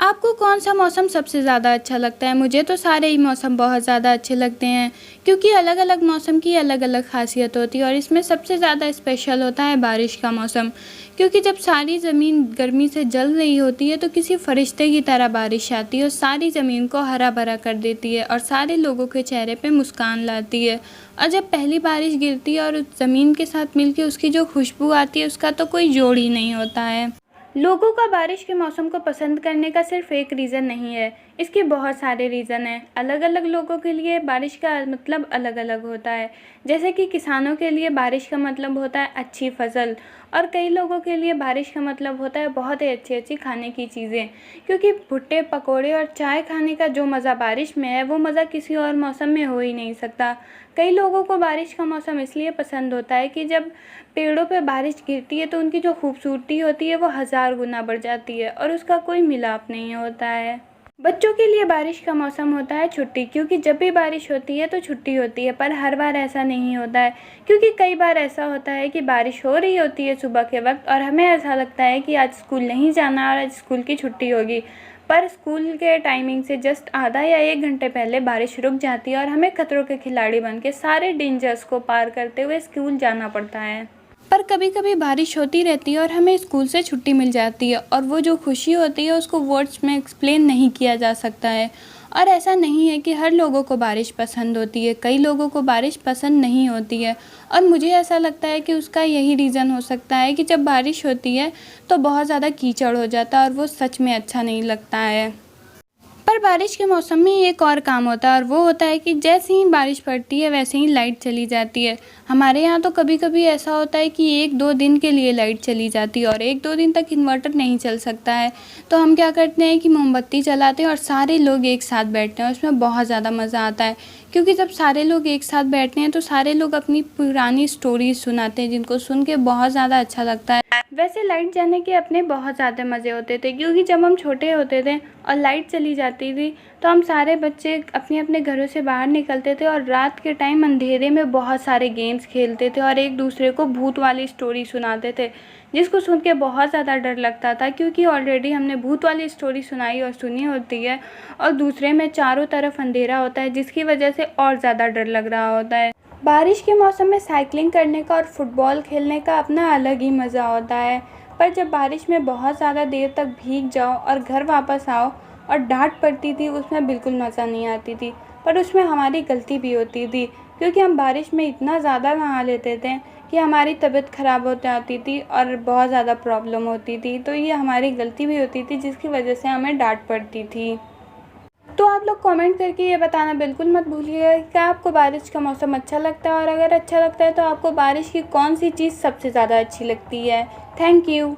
आपको कौन-सा मौसम सबसे ज़्यादा अच्छा लगता है? मुझे तो सारे ही मौसम बहुत ज़्यादा अच्छे लगते हैं, क्योंकि अलग-अलग मौसम की अलग-अलग ख़ासियत होती है और इसमें सबसे ज़्यादा स्पेशल होता है बारिश का मौसम। क्योंकि जब सारी ज़मीन गर्मी से जल रही होती है, तो किसी फ़रिश्ते की तरह बारिश आती है और सारी ज़मीन को हरा-भरा कर देती है और सारे लोगों के चेहरे पे मुस्कान लाती है। और जब पहली बारिश गिरती है और उस ज़मीन के साथ मिलके उसकी जो खुशबू आती है, उसका तो कोई जोड़ ही नहीं होता है। लोगों का बारिश के मौसम को पसंद करने का सिर्फ एक रीज़न नहीं है, इसके बहुत सारे रीज़न हैं। अलग-अलग लोगों के लिए बारिश का मतलब अलग-अलग होता है। जैसे कि किसानों के लिए बारिश का मतलब होता है अच्छी फसल, और कई लोगों के लिए बारिश का मतलब होता है बहुत ही अच्छी-अच्छी खाने की चीज़ें। क्योंकि भुट्टे, पकोड़े और चाय खाने का जो मज़ा बारिश में है, वो मज़ा किसी और मौसम में हो ही नहीं सकता। कई लोगों को बारिश का मौसम इसलिए पसंद होता है कि जब पेड़ों पे बारिश गिरती है, तो उनकी जो खूबसूरती होती है वो हज़ार गुना बढ़ जाती है और उसका कोई मिलाप नहीं होता है। बच्चों के लिए बारिश का मौसम होता है छुट्टी, क्योंकि जब भी बारिश होती है तो छुट्टी होती है, पर हर बार ऐसा नहीं होता है। क्योंकि कई बार ऐसा होता है कि बारिश हो रही होती है सुबह के वक्त और हमें ऐसा लगता है कि आज स्कूल नहीं जाना और आज स्कूल की छुट्टी होगी, पर स्कूल के टाइमिंग से जस्ट आधा या 1 घंटे पहले बारिश रुक जाती है और हमें खतरों के खिलाड़ी बन के सारे डेंजर्स को पार करते हुए स्कूल जाना पड़ता है। पर कभी-कभी बारिश होती रहती है और हमें स्कूल से छुट्टी मिल जाती है, और वो जो खुशी होती है उसको वर्ड्स में एक्सप्लेन नहीं किया जा सकता है। और ऐसा नहीं है कि हर लोगों को बारिश पसंद होती है, कई लोगों को बारिश पसंद नहीं होती है। और मुझे ऐसा लगता है कि उसका यही रीज़न हो सकता है कि जब बारिश होती है तो बहुत ज़्यादा कीचड़ हो जाता है और वो सच में अच्छा नहीं लगता है। पर बारिश के मौसम में एक और काम होता है, और वो होता है कि जैसे ही बारिश पड़ती है वैसे ही लाइट चली जाती है। हमारे यहाँ तो कभी-कभी ऐसा होता है कि 1-2 दिन के लिए लाइट चली जाती है और 1-2 दिन तक इन्वर्टर नहीं चल सकता है। तो हम क्या करते हैं कि मोमबत्ती जलाते हैं और सारे लोग एक साथ बैठते हैं, उसमें बहुत ज़्यादा मज़ा आता है। क्योंकि जब सारे लोग एक साथ बैठते हैं तो सारे लोग अपनी पुरानी स्टोरीज़ सुनाते हैं, जिनको सुन के बहुत ज़्यादा अच्छा लगता है। वैसे लाइट जाने के अपने बहुत ज़्यादा मज़े होते थे, क्योंकि जब हम छोटे होते थे और लाइट चली जाती थी तो हम सारे बच्चे अपने अपने घरों से बाहर निकलते थे और रात के टाइम अंधेरे में बहुत सारे गेम्स खेलते थे और एक दूसरे को भूत वाली स्टोरी सुनाते थे, जिसको सुन के बहुत ज़्यादा डर लगता था। क्योंकि ऑलरेडी हमने भूत वाली स्टोरी सुनाई और सुनी होती है, और दूसरे में चारों तरफ अंधेरा होता है, जिसकी वजह से और ज़्यादा डर लग रहा होता है। बारिश के मौसम में साइकिलिंग करने का और फुटबॉल खेलने का अपना अलग ही मज़ा होता है। पर जब बारिश में बहुत ज़्यादा देर तक भीग जाओ और घर वापस आओ और डांट पड़ती थी, उसमें बिल्कुल मज़ा नहीं आती थी। पर उसमें हमारी गलती भी होती थी, क्योंकि हम बारिश में इतना ज़्यादा नहा लेते थे कि हमारी तबीयत ख़राब हो जाती थी और बहुत ज़्यादा प्रॉब्लम होती थी। तो ये हमारी गलती भी होती थी, जिसकी वजह से हमें डांट पड़ती थी। तो आप लोग कमेंट करके ये बताना बिल्कुल मत भूलिएगा कि क्या आपको बारिश का मौसम अच्छा लगता है, और अगर अच्छा लगता है तो आपको बारिश की कौन सी चीज़ सबसे ज़्यादा अच्छी लगती है। Thank you.